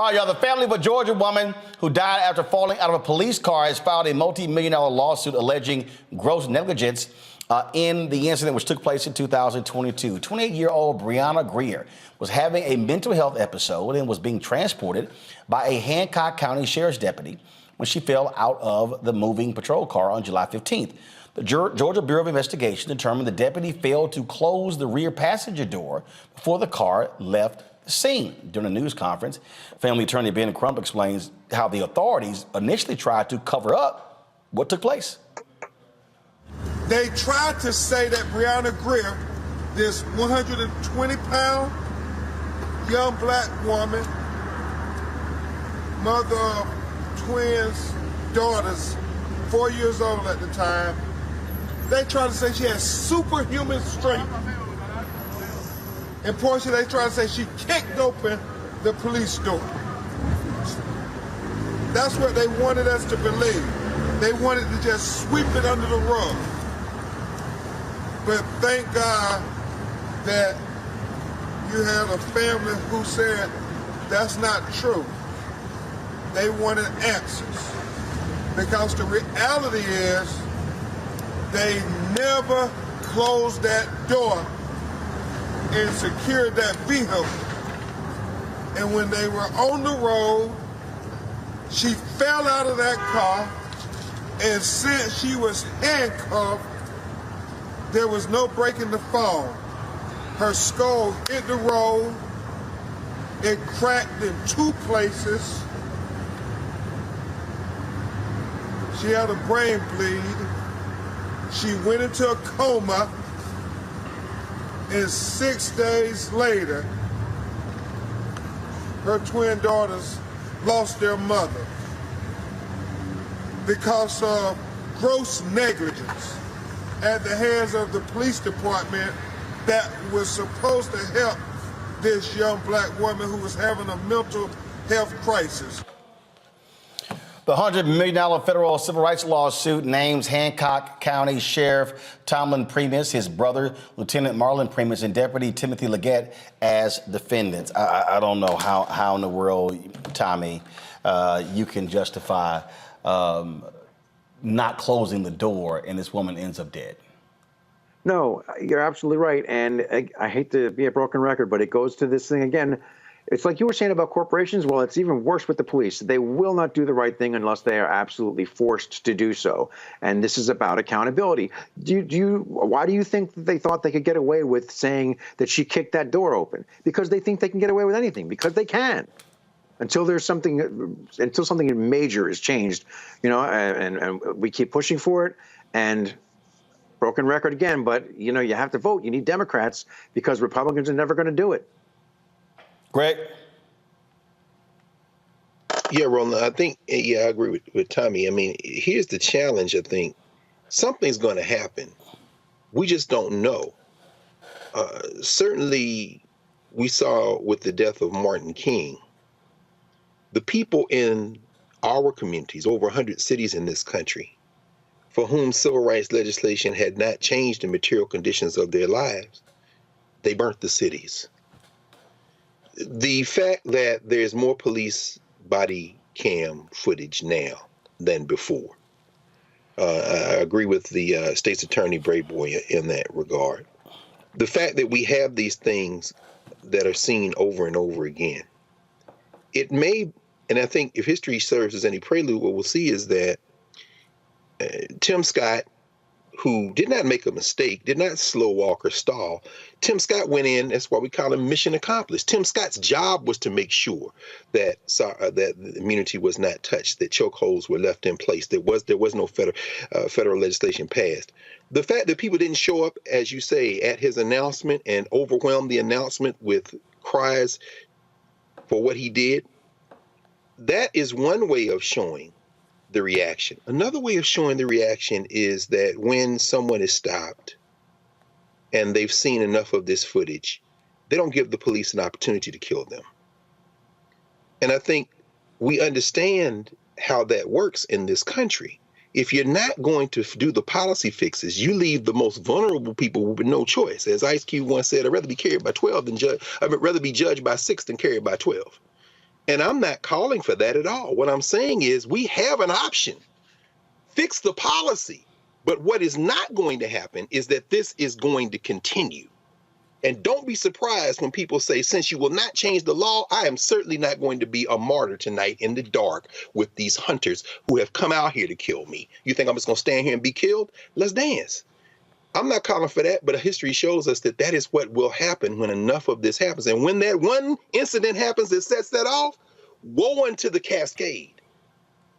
All right, y'all, the family of a Georgia woman who died after falling out of a police car has filed a multi-million-dollar lawsuit alleging gross negligence in the incident which took place in 2022. 28-year-old Brianna Grier was having a mental health episode and was being transported by a Hancock County sheriff's deputy when she fell out of the moving patrol car on July 15th. The Georgia Bureau of Investigation determined the deputy failed to close the rear passenger door before the car left the scene. During a news conference, family attorney Ben Crump explains how the authorities initially tried to cover up what took place. They tried to say that Brianna Grier, this 120-pound young black woman, mother of twins, daughters, 4 years old at the time, they tried to say she had superhuman strength. And Portia, they tried to say she kicked open the police door. That's what they wanted us to believe. They wanted to just sweep it under the rug. But thank God that you had a family who said that's not true. They wanted answers. Because the reality is they never closed that door and secured that vehicle. And when they were on the road, she fell out of that car, and since she was handcuffed, there was no breaking the fall. Her skull hit the road, it cracked in 2 places. She had a brain bleed. She went into a coma, and 6 days later, her twin daughters lost their mother because of gross negligence at the hands of the police department that was supposed to help this young black woman who was having a mental health crisis. The $100 million federal civil rights lawsuit names Hancock County Sheriff Tomlyn Primus, his brother, Lieutenant Marlin Primus, and Deputy Timothy Legette as defendants. I don't know how in the world, Tommy, you can justify not closing the door and this woman ends up dead. No, you're absolutely right. And I hate to be a broken record, but it goes to this thing again. It's like you were saying about corporations. Well, it's even worse with the police. They will not do the right thing unless they are absolutely forced to do so. And this is about accountability. Why do you think that they thought they could get away with saying that she kicked that door open? Because they think they can get away with anything, because they can. Until something major is changed, and we keep pushing for it. And broken record again, but you have to vote. You need Democrats because Republicans are never going to do it. Greg? Yeah, Roland, I think, I agree with Tommy. I mean, here's the challenge, I think. Something's going to happen. We just don't know. Certainly, we saw with the death of Martin King, the people in our communities, over 100 cities in this country, for whom civil rights legislation had not changed the material conditions of their lives, they burnt the cities. The fact that there's more police body cam footage now than before. I agree with the state's attorney, Brayboy, in that regard. The fact that we have these things that are seen over and over again, it may, and I think if history serves as any prelude, what we'll see is that Tim Scott, who did not make a mistake, did not slow walk or stall. Tim Scott went in, that's why we call him mission accomplished. Tim Scott's job was to make sure that the immunity was not touched, that chokeholds were left in place. There was no federal legislation passed. The fact that people didn't show up, as you say, at his announcement and overwhelm the announcement with cries for what he did, that is one way of showing the reaction. Another way of showing the reaction is that when someone is stopped and they've seen enough of this footage, they don't give the police an opportunity to kill them. And I think we understand how that works in this country. If you're not going to do the policy fixes, you leave the most vulnerable people with no choice. As Ice Cube once said, I'd rather be carried by 12 than I'd rather be judged by 6 than carried by 12. And I'm not calling for that at all. What I'm saying is we have an option. Fix the policy. But what is not going to happen is that this is going to continue. And don't be surprised when people say, since you will not change the law, I am certainly not going to be a martyr tonight in the dark with these hunters who have come out here to kill me. You think I'm just going to stand here and be killed? Let's dance. I'm not calling for that, but history shows us that that is what will happen when enough of this happens. And when that one incident happens that sets that off, woe unto the cascade.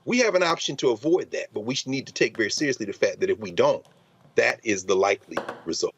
We have an option to avoid that, but we need to take very seriously the fact that if we don't, that is the likely result.